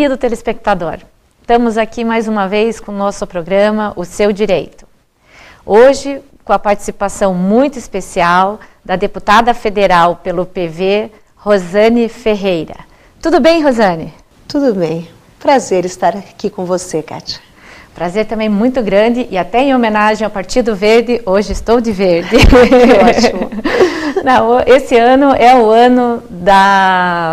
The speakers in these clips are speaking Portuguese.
querido telespectador, estamos aqui mais uma vez com o nosso programa O Seu Direito. Hoje, com a participação muito especial da deputada federal pelo PV, Rosane Ferreira. Tudo bem, Rosane? Tudo bem. Prazer estar aqui com você, Kátia. Prazer também muito grande e até em homenagem ao Partido Verde, hoje estou de verde. Ótimo. Não, esse ano é o ano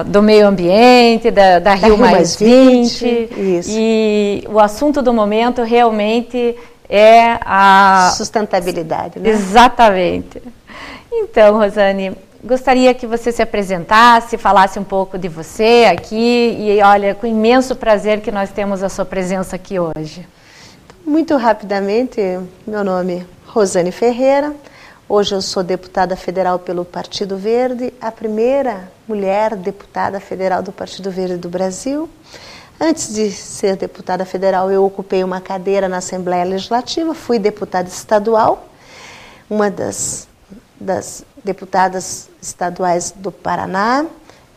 do meio ambiente, da Rio Mais 20. Isso. E o assunto do momento realmente é a sustentabilidade, né? Exatamente. Então, Rosane, gostaria que você se apresentasse, falasse um pouco de você aqui e olha, com imenso prazer que nós temos a sua presença aqui hoje. Muito rapidamente, meu nome é Rosane Ferreira, hoje eu sou deputada federal pelo Partido Verde, a primeira mulher deputada federal do Partido Verde do Brasil. Antes de ser deputada federal, eu ocupei uma cadeira na Assembleia Legislativa, fui deputada estadual, uma das deputadas estaduais do Paraná,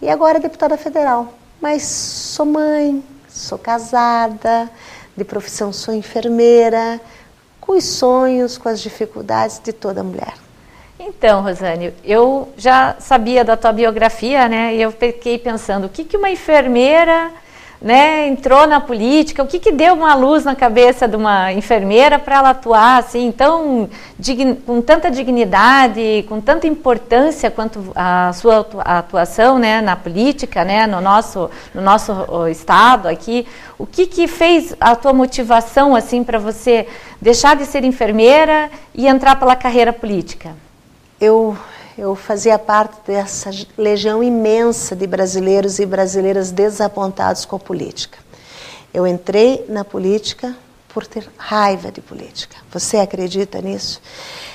e agora deputada federal. Mas sou mãe, sou casada, de profissão sou enfermeira, com os sonhos, com as dificuldades de toda mulher. Então, Rosane, eu já sabia da tua biografia, né? E eu fiquei pensando, o que uma enfermeira, né, entrou na política, o que deu uma luz na cabeça de uma enfermeira para ela atuar assim, com tanta dignidade, com tanta importância quanto a sua atuação, né, na política, né, no nosso estado aqui. O que fez a tua motivação assim para você deixar de ser enfermeira e entrar pela carreira política? Eu fazia parte dessa legião imensa de brasileiros e brasileiras desapontados com a política. Eu entrei na política por ter raiva de política. Você acredita nisso?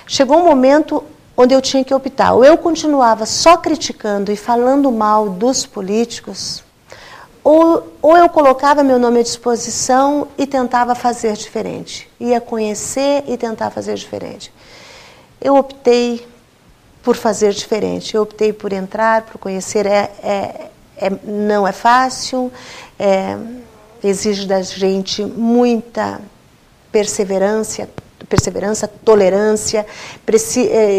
Chegou um momento onde eu tinha que optar. Ou eu continuava só criticando e falando mal dos políticos, ou eu colocava meu nome à disposição e tentava fazer diferente. Ia conhecer e tentar fazer diferente. Eu optei por fazer diferente. Eu optei por entrar, por conhecer. Não é fácil, exige da gente muita perseverança, tolerância,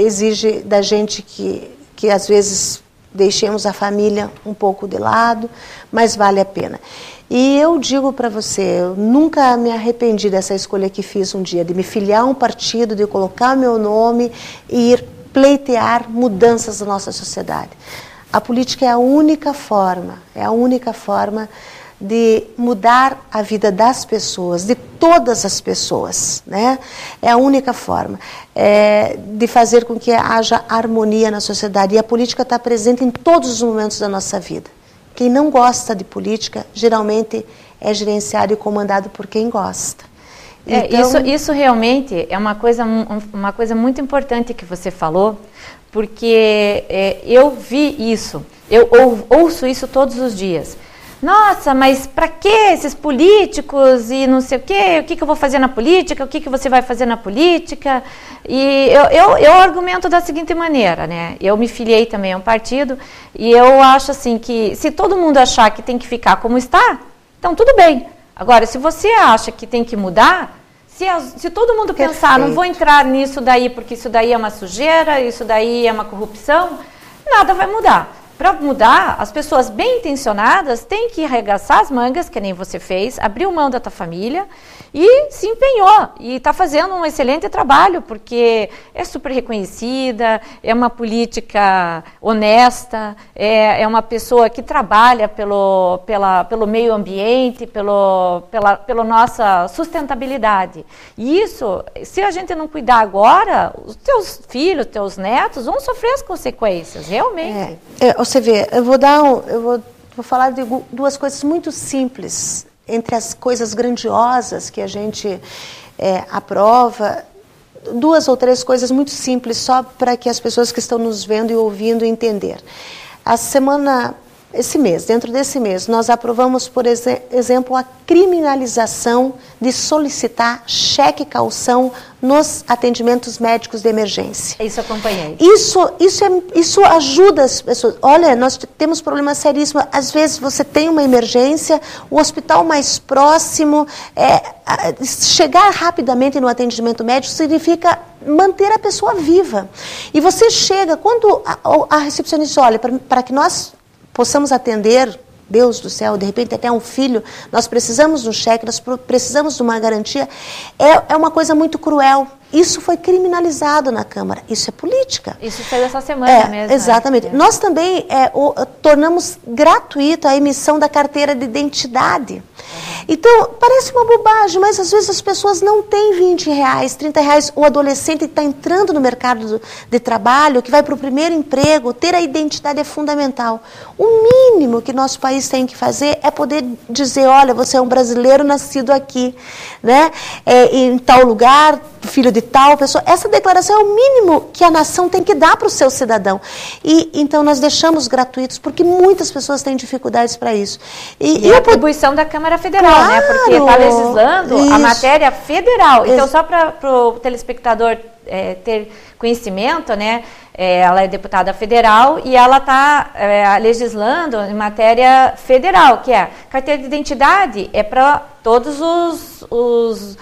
exige da gente que às vezes deixemos a família um pouco de lado, mas vale a pena. E eu digo para você, eu nunca me arrependi dessa escolha que fiz um dia, de me filiar a um partido, de colocar meu nome e ir pleitear mudanças na nossa sociedade. A política é a única forma de mudar a vida das pessoas, de todas as pessoas, né? É a única forma de fazer com que haja harmonia na sociedade. E a política está presente em todos os momentos da nossa vida. Quem não gosta de política, geralmente é gerenciado e comandado por quem gosta. Então, isso realmente é uma coisa muito importante que você falou, porque eu vi isso, eu ouço isso todos os dias. Nossa, mas para que esses políticos e não sei o que eu vou fazer na política, o que você vai fazer na política? E eu argumento da seguinte maneira, né? Eu me filiei também a um partido e eu acho assim que se todo mundo achar que tem que ficar como está, então tudo bem. Agora, se você acha que tem que mudar, se todo mundo pensar, não vou entrar nisso daí porque isso daí é uma sujeira, isso daí é uma corrupção, nada vai mudar. Para mudar, as pessoas bem intencionadas têm que arregaçar as mangas, que nem você fez, abriu mão da tua família e se empenhou. E está fazendo um excelente trabalho, porque é super reconhecida, é uma política honesta, é uma pessoa que trabalha pelo meio ambiente, pela nossa sustentabilidade. E isso, se a gente não cuidar agora, os teus filhos, teus netos vão sofrer as consequências, realmente. Você vê, eu vou falar de duas coisas muito simples, entre as coisas grandiosas que a gente aprova, duas ou três coisas muito simples, só para que as pessoas que estão nos vendo e ouvindo entender. A semana dentro desse mês, nós aprovamos, por exemplo, a criminalização de solicitar cheque calção nos atendimentos médicos de emergência. Isso eu acompanhei. Isso ajuda as pessoas. Olha, nós temos problemas seríssimos. Às vezes você tem uma emergência, o hospital mais próximo, chegar rapidamente no atendimento médico significa manter a pessoa viva. E você chega, quando a recepcionista olha, para que nós possamos atender, Deus do céu, de repente até um filho, nós precisamos de um cheque, nós precisamos de uma garantia, é uma coisa muito cruel. Isso foi criminalizado na Câmara, isso é política. Isso saiu essa semana mesmo. Exatamente. Nós também tornamos gratuito a emissão da carteira de identidade. Então, parece uma bobagem, mas às vezes as pessoas não têm R$20, R$30. O adolescente está entrando no mercado de trabalho, que vai para o primeiro emprego, ter a identidade é fundamental. O mínimo que nosso país tem que fazer é poder dizer, olha, você é um brasileiro nascido aqui, né? Em tal lugar, filho de tal pessoa. Essa declaração é o mínimo que a nação tem que dar para o seu cidadão. E então nós deixamos gratuitos, porque muitas pessoas têm dificuldades para isso. E a atribuição da Câmara Federal, claro, né? Porque está legislando a matéria federal. Então, só para o telespectador ter conhecimento, né? Ela é deputada federal e ela está legislando em matéria federal, que é carteira de identidade para todos os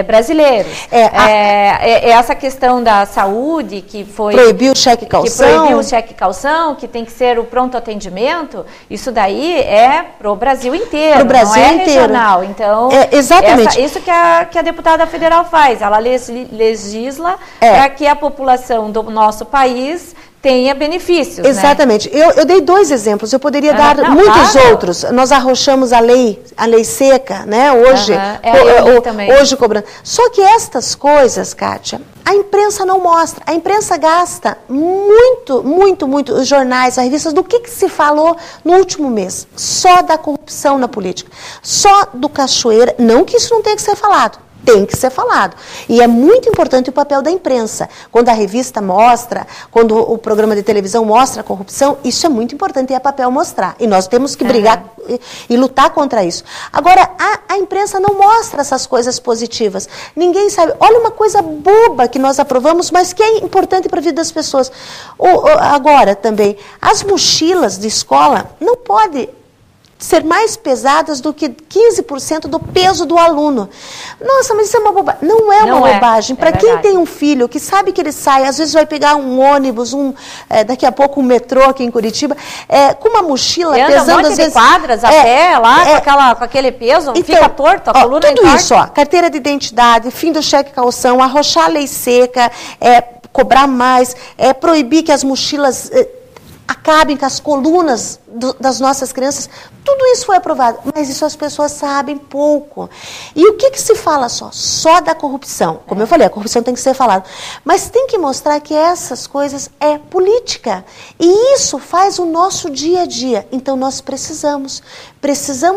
brasileiros. Essa questão da saúde que foi... Proibiu o cheque calção. Que proibiu o cheque calção, que tem que ser o pronto atendimento, isso daí é para o Brasil inteiro, não é regional. Então, exatamente. Isso que a deputada federal faz, ela legisla para que a população do nosso país tenha benefícios. Exatamente. Né? Eu dei 2 exemplos, eu poderia dar muitos outros. Nós arrochamos a lei seca, né? Hoje, hoje cobrando. Só que estas coisas, Kátia, a imprensa não mostra. A imprensa gasta muito, os jornais, as revistas, do que se falou no último mês. Só da corrupção na política. Só do Cachoeira. Não que isso não tenha que ser falado. Tem que ser falado. E é muito importante o papel da imprensa. Quando a revista mostra, quando o programa de televisão mostra a corrupção, isso é muito importante e é papel mostrar. E nós temos que brigar e lutar contra isso. Agora, a imprensa não mostra essas coisas positivas. Ninguém sabe. Olha uma coisa boba que nós aprovamos, mas que é importante para a vida das pessoas. Agora também, as mochilas de escola não podem ser mais pesadas do que 15% do peso do aluno. Nossa, mas isso é uma bobagem. Não é uma bobagem. Para quem tem um filho que sabe que ele sai, às vezes vai pegar um ônibus, daqui a pouco um metrô aqui em Curitiba, com uma mochila pesando às vezes quadras a pé lá, com aquele peso, então, fica torto, a coluna tudo isso, carteira de identidade, fim do cheque calção, arrochar a lei seca, cobrar mais, proibir que as mochilas acabem com as colunas das nossas crianças. Tudo isso foi aprovado, mas isso as pessoas sabem pouco. E o que se fala só? Só da corrupção. Como eu falei, a corrupção tem que ser falada. Mas tem que mostrar que essas coisas é política. E isso faz o nosso dia a dia. Então nós precisamos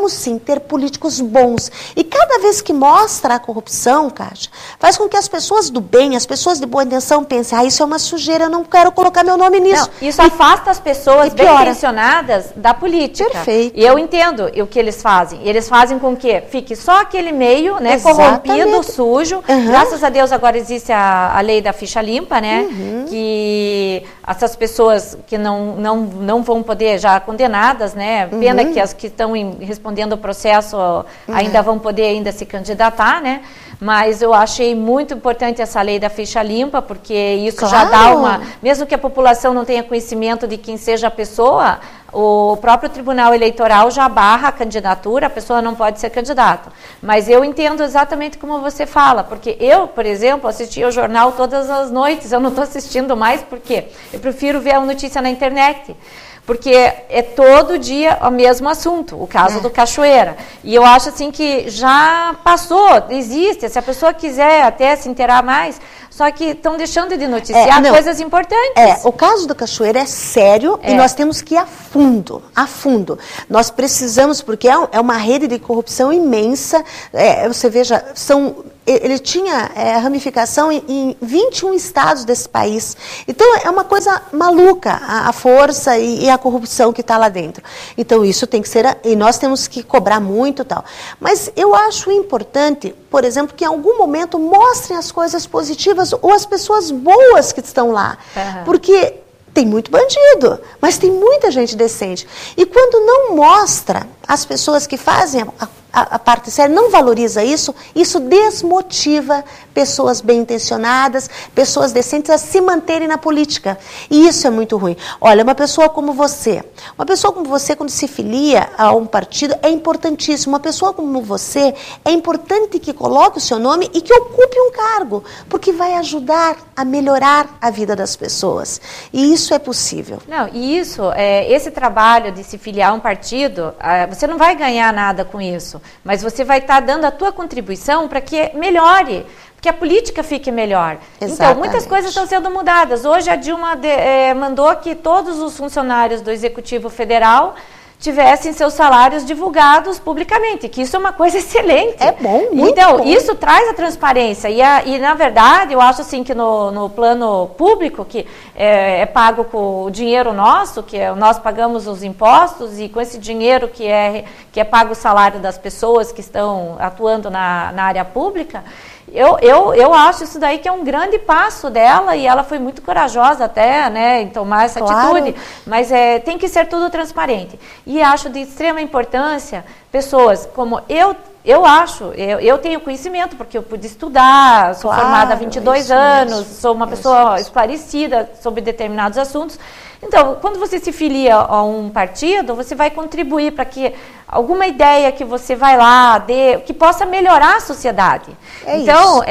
sim ter políticos bons. E cada vez que mostra a corrupção, Kátia, faz com que as pessoas do bem, as pessoas de boa intenção pensem, isso é uma sujeira, eu não quero colocar meu nome nisso. Não, isso afasta as pessoas bem intencionadas da política. Perfeito. E eu entendo o que eles fazem. Eles fazem com que fique só aquele meio, né, corrompido, sujo. Graças a Deus agora existe a lei da ficha limpa, né? Que essas pessoas que não vão poder, já condenadas, né? Pena que as que estão respondendo o processo ainda vão poder ainda se candidatar, né? Mas eu achei muito importante essa lei da ficha limpa, porque isso já dá mesmo que a população não tenha conhecimento de quem seja a pessoa, o próprio Tribunal Eleitoral já barra a candidatura, a pessoa não pode ser candidata. Mas eu entendo exatamente como você fala, porque eu, por exemplo, assistia o jornal todas as noites, eu não estou assistindo mais, porque eu prefiro ver a notícia na internet. Porque é todo dia o mesmo assunto, o caso do Cachoeira. E eu acho assim que já passou, existe, se a pessoa quiser até se inteirar mais, só que estão deixando de noticiar coisas importantes. O caso do Cachoeira é sério e nós temos que ir a fundo, a fundo. Nós precisamos, porque é uma rede de corrupção imensa, você veja, são ele tinha ramificação em 21 estados desse país. Então, é uma coisa maluca a força e a corrupção que está lá dentro. Então, isso tem que ser... E nós temos que cobrar muito e tal. Mas eu acho importante, por exemplo, que em algum momento mostrem as coisas positivas ou as pessoas boas que estão lá. Porque... tem muito bandido, mas tem muita gente decente. E quando não mostra as pessoas que fazem a parte séria, não valoriza isso, isso desmotiva pessoas bem intencionadas, pessoas decentes a se manterem na política. E isso é muito ruim. Olha, uma pessoa como você, quando se filia a um partido, é importantíssimo. Uma pessoa como você, é importante que coloque o seu nome e que ocupe um cargo, porque vai ajudar a melhorar a vida das pessoas. E isso é possível. Não, e isso, esse trabalho de se filiar a um partido, você não vai ganhar nada com isso, mas você vai estar dando a tua contribuição para que melhore, que a política fique melhor. Exatamente. Então, muitas coisas estão sendo mudadas. Hoje a Dilma mandou que todos os funcionários do Executivo Federal tivessem seus salários divulgados publicamente, que isso é uma coisa excelente. É bom, muito então, bom. Isso traz a transparência. E, na verdade, eu acho assim que no plano público, que é pago com o dinheiro nosso, nós pagamos os impostos, e com esse dinheiro que é pago o salário das pessoas que estão atuando na área pública, eu acho isso daí que é um grande passo dela, e ela foi muito corajosa até, né, em tomar essa atitude, mas tem que ser tudo transparente. E acho de extrema importância pessoas como eu tenho conhecimento, porque eu pude estudar, sou formada há 22 anos, sou uma pessoa esclarecida sobre determinados assuntos. Então, quando você se filia a um partido, você vai contribuir para que alguma ideia que você vai lá dê, que possa melhorar a sociedade. Então,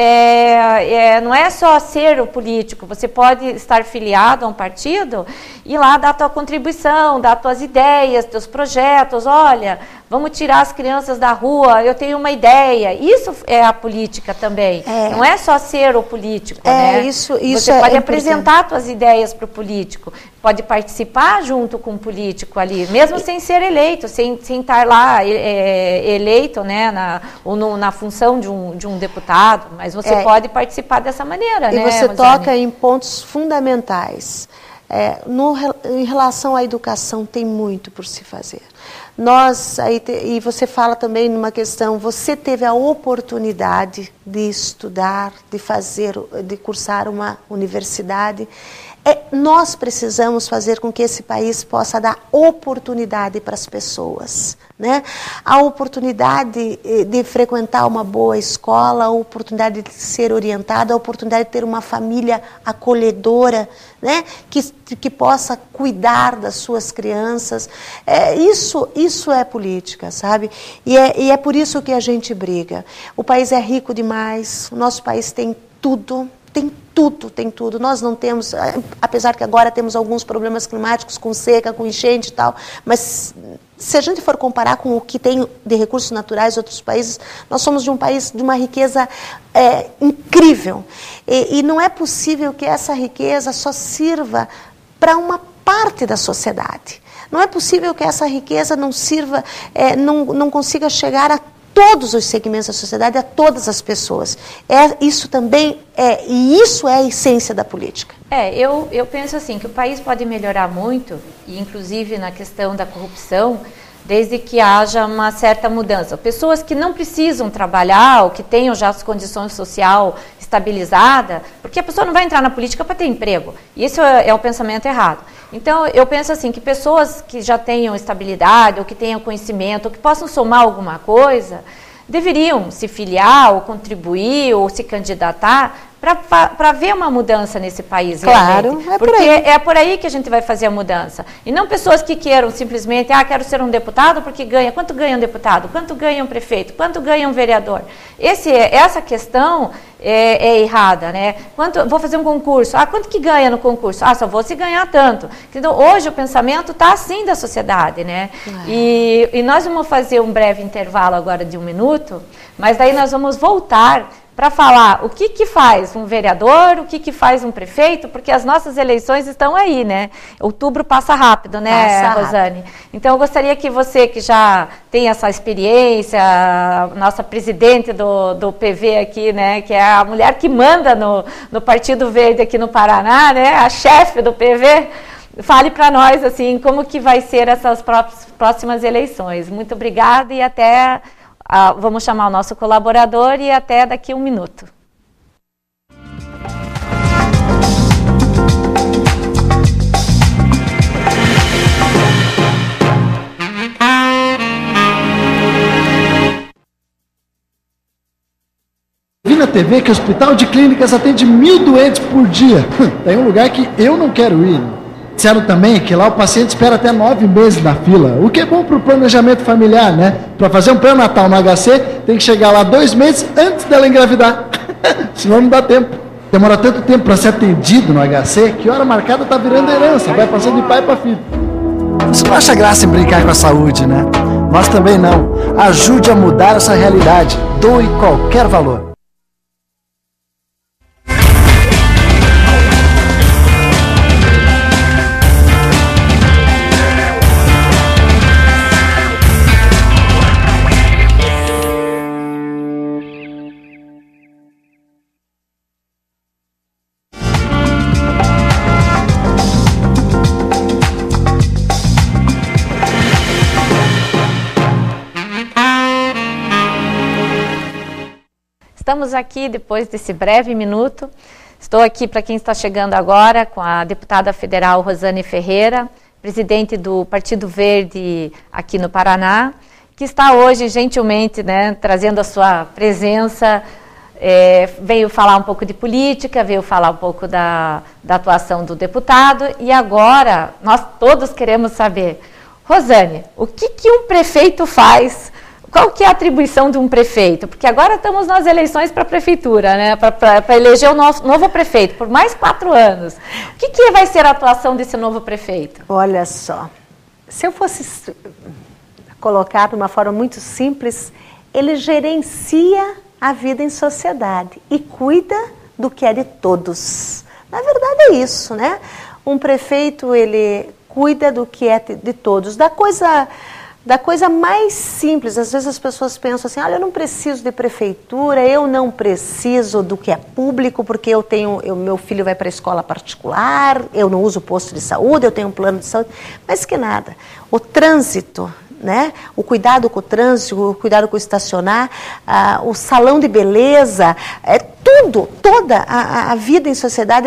não é só ser o político, você pode estar filiado a um partido e lá dar a tua contribuição, dar as tuas ideias, teus projetos. Olha, vamos tirar as crianças da rua, eu tenho uma ideia. Isso é a política também. Não é só ser o político, né? Você pode apresentar as tuas ideias para o político, pode participar junto com o político ali, mesmo sem ser eleito, sem estar lá eleito, né, na função de um deputado, mas você pode participar dessa maneira. E você toca em pontos fundamentais. Em relação à educação, tem muito por se fazer. E você fala também numa questão, você teve a oportunidade de estudar, de cursar uma universidade. Nós precisamos fazer com que esse país possa dar oportunidade para as pessoas, né? A oportunidade de frequentar uma boa escola, a oportunidade de ser orientada, a oportunidade de ter uma família acolhedora, né? Que possa cuidar das suas crianças. Isso é política, sabe? E é por isso que a gente briga. O país é rico demais, o nosso país tem tudo. Tem tudo. Nós não temos, apesar que agora temos alguns problemas climáticos com seca, com enchente e tal, mas se a gente for comparar com o que tem de recursos naturais em outros países, nós somos de um país de uma riqueza incrível. E não é possível que essa riqueza só sirva para uma parte da sociedade. Não é possível que essa riqueza não sirva, não consiga chegar a todos os segmentos da sociedade, a todas as pessoas. Isso também e isso é a essência da política. Eu penso assim, que o país pode melhorar muito, e inclusive na questão da corrupção, desde que haja uma certa mudança. Pessoas que não precisam trabalhar, ou que tenham já as condições social estabilizada, porque a pessoa não vai entrar na política para ter emprego. E isso é o pensamento errado. Então, eu penso assim, que pessoas que já tenham estabilidade, ou que tenham conhecimento, ou que possam somar alguma coisa, deveriam se filiar, ou contribuir, ou se candidatar, para ver uma mudança nesse país. Claro, realmente. Porque é por aí que a gente vai fazer a mudança. E não pessoas que queiram simplesmente, quero ser um deputado porque ganha. Quanto ganha um deputado? Quanto ganha um prefeito? Quanto ganha um vereador? Essa questão é errada, né? Vou fazer um concurso. Quanto que ganha no concurso? Só vou se ganhar tanto. Então, hoje o pensamento está assim da sociedade, né? E nós vamos fazer um breve intervalo agora de 1 minuto, mas daí nós vamos voltar para falar o que faz um vereador, o que faz um prefeito, porque as nossas eleições estão aí, né? Outubro passa rápido, né, Rosane? Então, eu gostaria que você, que já tem essa experiência, a nossa presidente do PV aqui, né, que é a mulher que manda no Partido Verde aqui no Paraná, né, a chefe do PV, fale para nós, assim, como que vai ser essas próximas eleições. Muito obrigada e até... vamos chamar o nosso colaborador e até daqui 1 minuto. Vi na TV que o Hospital de Clínicas atende 1.000 doentes por dia. Tem um lugar que eu não quero ir. Disseram também que lá o paciente espera até 9 meses na fila, o que é bom para o planejamento familiar, né? Para fazer um pré-natal no HC, tem que chegar lá 2 meses antes dela engravidar, senão não dá tempo. Demora tanto tempo para ser atendido no HC, que hora marcada tá virando herança, vai passando de pai para filho. Você não acha graça em brincar com a saúde, né? Nós também não. Ajude a mudar essa realidade, doe qualquer valor. Estamos aqui depois desse breve minuto. Estou aqui para quem está chegando agora com a deputada federal Rosane Ferreira, presidente do Partido Verde aqui no Paraná, que está hoje gentilmente, né, trazendo a sua presença, veio falar um pouco de política, veio falar um pouco da atuação do deputado e agora nós todos queremos saber, Rosane, o que um prefeito faz? Qual que é a atribuição de um prefeito? Porque agora estamos nas eleições para a prefeitura, né? Para eleger o novo prefeito por mais 4 anos. O que vai ser a atuação desse novo prefeito? Olha só, se eu fosse colocar de uma forma muito simples, ele gerencia a vida em sociedade e cuida do que é de todos. Na verdade é isso, né? Um prefeito, ele cuida do que é de todos, da coisa mais simples. Às vezes as pessoas pensam assim, olha, eu não preciso de prefeitura, eu não preciso do que é público, porque meu filho vai para a escola particular, eu não uso posto de saúde, eu tenho um plano de saúde, mas que nada. O trânsito, né? O cuidado com o trânsito, o cuidado com o estacionar, o salão de beleza, toda a vida em sociedade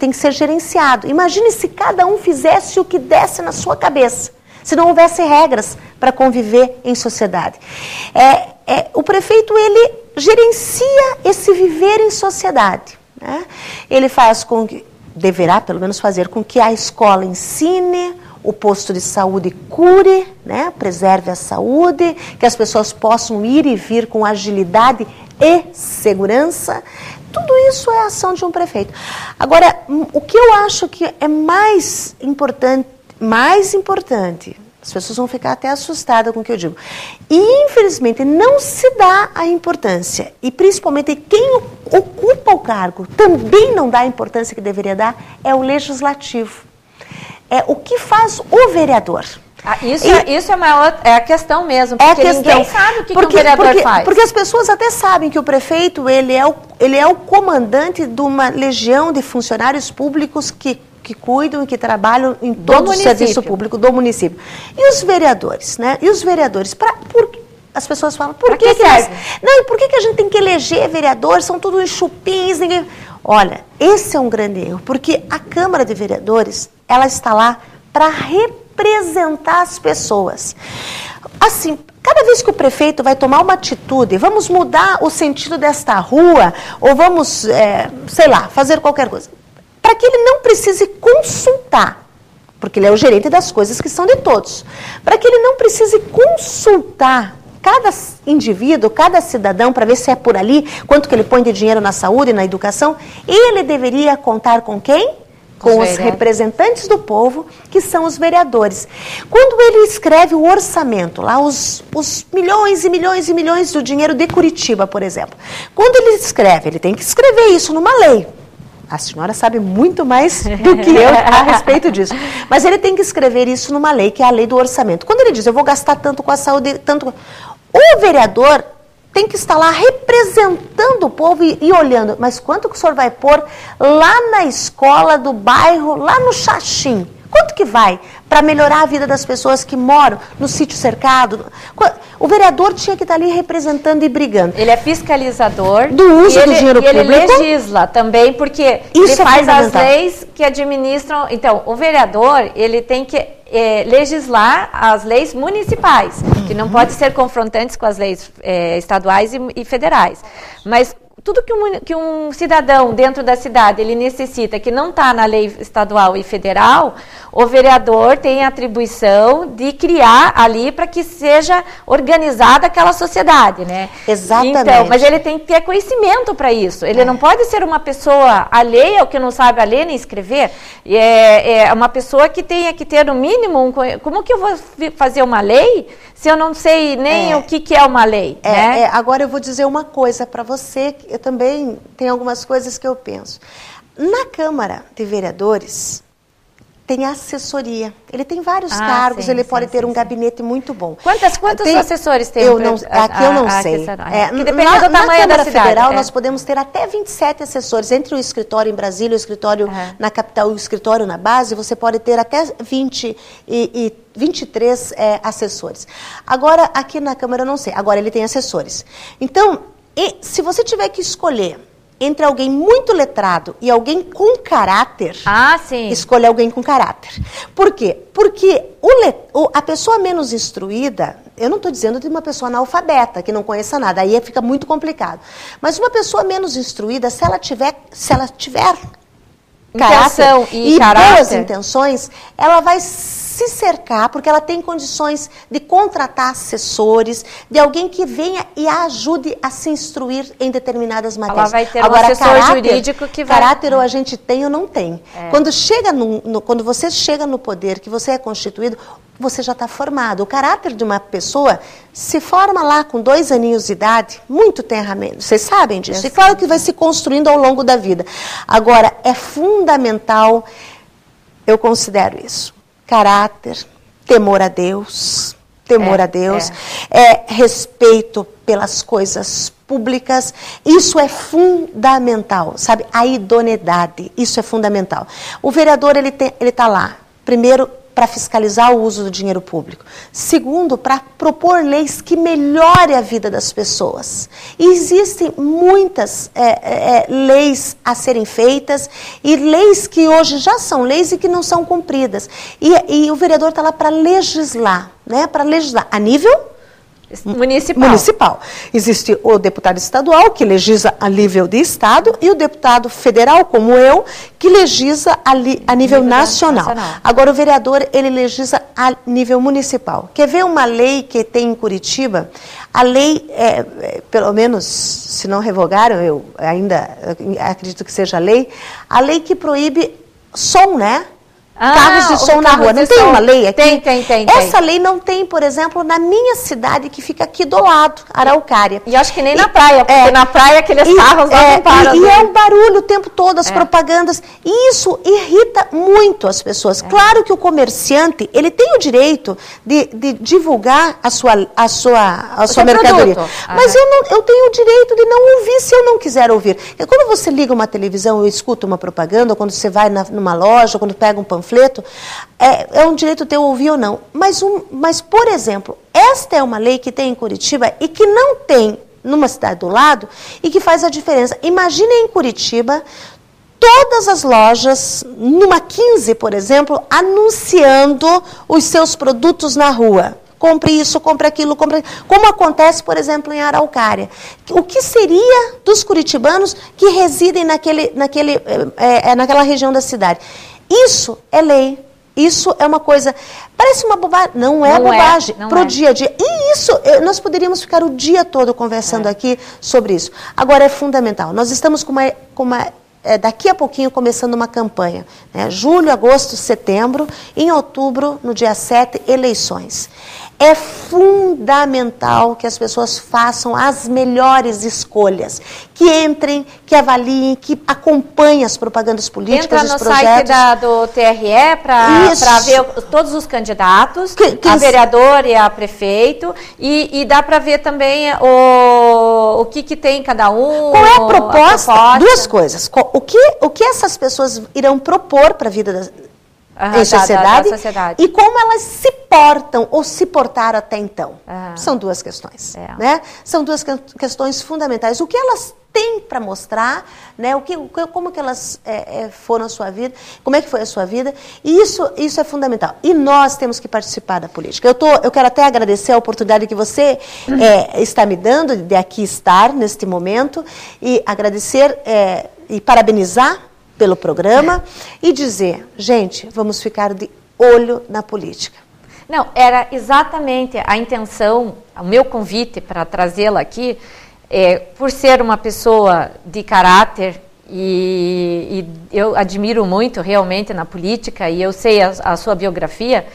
tem que ser gerenciado. Imagine se cada um fizesse o que desse na sua cabeça. Se não houvesse regras para conviver em sociedade. O prefeito, ele gerencia esse viver em sociedade, né? Ele faz deverá pelo menos fazer com que a escola ensine, o posto de saúde cure, né? Preserve a saúde, que as pessoas possam ir e vir com agilidade e segurança. Tudo isso é a ação de um prefeito. Agora, o que eu acho que é mais importante, as pessoas vão ficar até assustadas com o que eu digo. E, infelizmente, não se dá a importância, e principalmente quem ocupa o cargo também não dá a importância que deveria dar, é o legislativo. É o que faz o vereador. Isso é a questão mesmo, porque ninguém sabe o que o vereador faz. Porque as pessoas até sabem que o prefeito ele é o comandante de uma legião de funcionários públicos que cuidam e que trabalham em todo o serviço público do município. E os vereadores, né? E os vereadores, as pessoas falam, por que serve? Não, e por que a gente tem que eleger vereadores? São tudo enxupins, ninguém... Olha, esse é um grande erro, porque a Câmara de Vereadores, ela está lá para representar as pessoas. Assim, cada vez que o prefeito vai tomar uma atitude, vamos mudar o sentido desta rua, ou vamos, sei lá, fazer qualquer coisa, para que ele não precise consultar, porque ele é o gerente das coisas que são de todos, para que ele não precise consultar cada indivíduo, cada cidadão, para ver se é por ali, quanto que ele põe de dinheiro na saúde, na educação, ele deveria contar com quem? com os representantes do povo, que são os vereadores. Quando ele escreve o orçamento, lá os milhões e milhões e milhões do dinheiro de Curitiba, por exemplo. Quando ele escreve, ele tem que escrever isso numa lei. A senhora sabe muito mais do que eu a respeito disso. Mas ele tem que escrever isso numa lei, que é a lei do orçamento. Quando ele diz, eu vou gastar tanto com a saúde, tanto... O vereador tem que estar lá representando o povo e olhando. Mas quanto que o senhor vai pôr lá na escola do bairro, lá no Xaxim? Quanto que vai para melhorar a vida das pessoas que moram no sítio cercado? O vereador tinha que estar ali representando e brigando. Ele é fiscalizador do uso do dinheiro público. E ele legisla também, porque ele faz as leis que administram. Então, o vereador, ele tem que legislar as leis municipais, que não pode ser confrontantes com as leis estaduais e federais. Mas tudo que um cidadão dentro da cidade ele necessita, que não está na lei estadual e federal, o vereador tem a atribuição de criar ali para que seja organizada aquela sociedade, né? Exatamente. Então, mas ele tem que ter conhecimento para isso. Ele não pode ser uma pessoa alheia, ou que não sabe ler nem escrever. É uma pessoa que tenha que ter, no mínimo, como que eu vou fazer uma lei se eu não sei nem o que é uma lei? Né? Agora eu vou dizer uma coisa para você, que eu também tenho algumas coisas que eu penso. Na Câmara de Vereadores tem assessoria. Ele tem vários cargos, ele pode ter um gabinete muito bom. Quantos assessores tem? Aqui eu não sei. Que depende do tamanho da cidade. Federal, nós podemos ter até 27 assessores. Entre o escritório em Brasília, o escritório na capital e o escritório na base, você pode ter até 20 e 23 assessores. Agora, aqui na Câmara eu não sei. Agora ele tem assessores. Então, se você tiver que escolher entre alguém muito letrado e alguém com caráter, escolha alguém com caráter. Por quê? Porque a pessoa menos instruída, eu não estou dizendo de uma pessoa analfabeta, que não conheça nada, aí fica muito complicado. Mas uma pessoa menos instruída, se ela tiver caráter e boas intenções, ela vai se cercar, porque ela tem condições de contratar assessores, de alguém que venha e a ajude a se instruir em determinadas matérias. Ela vai ter um assessor jurídico que vai... Caráter ou a gente tem ou não tem. Quando você chega no poder, que você é constituído, você já está formado. O caráter de uma pessoa se forma lá com 2 aninhos de idade, muito tenramente. Vocês sabem disso. E claro que vai se construindo ao longo da vida. Agora, é fundamental, eu considero isso, caráter, temor a Deus, respeito pelas coisas públicas, isso é fundamental, sabe? A idoneidade, isso é fundamental. O vereador, ele está lá, primeiro, para fiscalizar o uso do dinheiro público. Segundo, para propor leis que melhorem a vida das pessoas. E existem muitas leis a serem feitas e leis que hoje já são leis e que não são cumpridas. E o vereador está lá para legislar, né? Para legislar a nível municipal. Existe o deputado estadual, que legisla a nível de estado, e o deputado federal, como eu, que legisla a nível nacional. Agora, o vereador, ele legisla a nível municipal. Quer ver uma lei que tem em Curitiba? A lei, pelo menos, se não revogaram, eu ainda acredito que seja a lei que proíbe som, né? Carros de som na rua. Não tem uma lei aqui? Tem. Essa lei não tem, por exemplo, na minha cidade, que fica aqui do lado, Araucária. E acho que nem na praia, porque na praia aqueles carros não param. E é um barulho o tempo todo, as propagandas. E isso irrita muito as pessoas. Claro que o comerciante, ele tem o direito de divulgar a sua mercadoria. Produto. Mas eu tenho o direito de não ouvir se eu não quiser ouvir. E quando você liga uma televisão ou escuta uma propaganda, ou quando você vai numa loja, ou quando pega um panfleto, é um direito teu ouvir ou não. Mas, por exemplo, esta é uma lei que tem em Curitiba e que não tem numa cidade do lado e que faz a diferença. Imagine em Curitiba todas as lojas, numa 15, por exemplo, anunciando os seus produtos na rua. Compre isso, compre aquilo, compre... Como acontece, por exemplo, em Araucária. O que seria dos curitibanos que residem naquela região da cidade? Isso é lei. Isso é uma coisa... Parece uma bobagem. Não é bobagem. Pro dia a dia. E isso, nós poderíamos ficar o dia todo conversando aqui sobre isso. Agora, é fundamental. Nós estamos com uma daqui a pouquinho, começando uma campanha. Né? Julho, agosto, setembro, em outubro, no dia 7, eleições. É fundamental que as pessoas façam as melhores escolhas, que entrem, que avaliem, que acompanhem as propagandas políticas, os projetos. Entra no site do TRE para ver todos os candidatos, a vereador e a prefeito, e dá para ver também o que tem cada um. Qual é a proposta? Duas coisas. O que essas pessoas irão propor para a vida em sociedade, da sociedade, e como elas se portam ou se portaram até então. São duas questões. Né? São duas questões fundamentais. O que elas têm para mostrar, né? Como que elas foram a sua vida, como é que foi a sua vida, e isso é fundamental. E nós temos que participar da política. Eu quero até agradecer a oportunidade que você está me dando de aqui estar neste momento, e agradecer e parabenizar pelo programa e dizer, gente, vamos ficar de olho na política. Não, era exatamente a intenção, o meu convite para trazê-la aqui, por ser uma pessoa de caráter, e eu admiro muito realmente na política, e eu sei a sua biografia,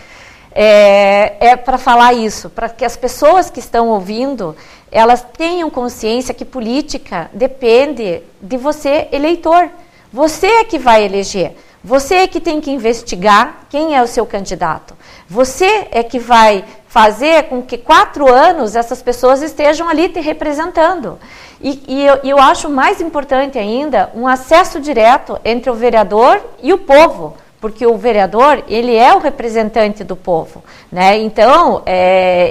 para falar isso, para que as pessoas que estão ouvindo, elas tenham consciência que política depende de você, eleitor. Você é que vai eleger, você é que tem que investigar quem é o seu candidato. Você é que vai fazer com que 4 anos essas pessoas estejam ali te representando. E eu acho mais importante ainda um acesso direto entre o vereador e o povo, porque o vereador, ele é o representante do povo, né? Então,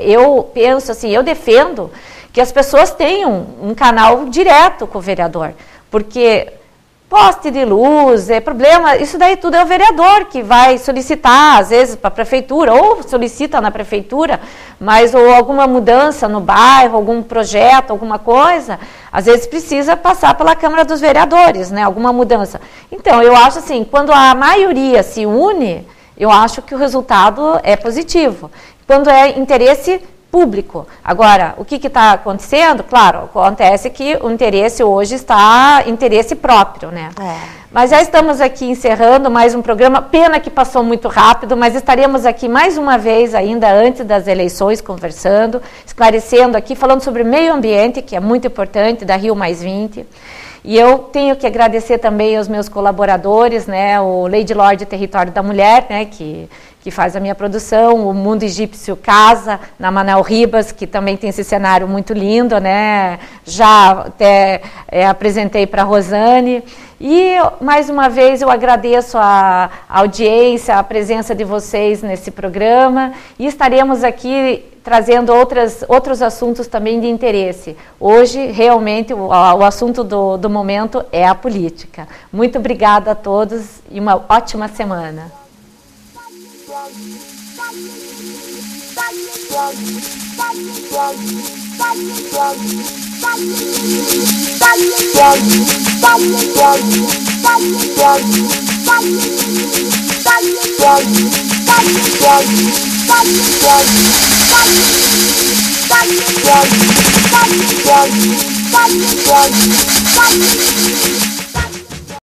eu penso assim, eu defendo que as pessoas tenham um canal direto com o vereador, porque poste de luz, problema, isso daí tudo é o vereador que vai solicitar, às vezes, para a prefeitura, ou solicita na prefeitura, mas ou alguma mudança no bairro, algum projeto, alguma coisa, às vezes precisa passar pela Câmara dos Vereadores, né, alguma mudança. Então, eu acho assim, quando a maioria se une, eu acho que o resultado é positivo. Quando é interesse público. Agora, o que está acontecendo? Claro, acontece que o interesse hoje está interesse próprio, né? Mas já estamos aqui encerrando mais um programa, pena que passou muito rápido, mas estaremos aqui mais uma vez ainda antes das eleições, conversando, esclarecendo aqui, falando sobre meio ambiente, que é muito importante, da Rio Mais 20. E eu tenho que agradecer também aos meus colaboradores, né, o Lady Lorde Território da Mulher, né, que faz a minha produção, o Mundo Egípcio Casa, na Manuel Ribas, que também tem esse cenário muito lindo, né, já até apresentei para a Rosane. E, mais uma vez, eu agradeço a audiência, a presença de vocês nesse programa, e estaremos aqui trazendo outros assuntos também de interesse. Hoje, realmente, o assunto do momento é a política. Muito obrigada a todos e uma ótima semana. Bye.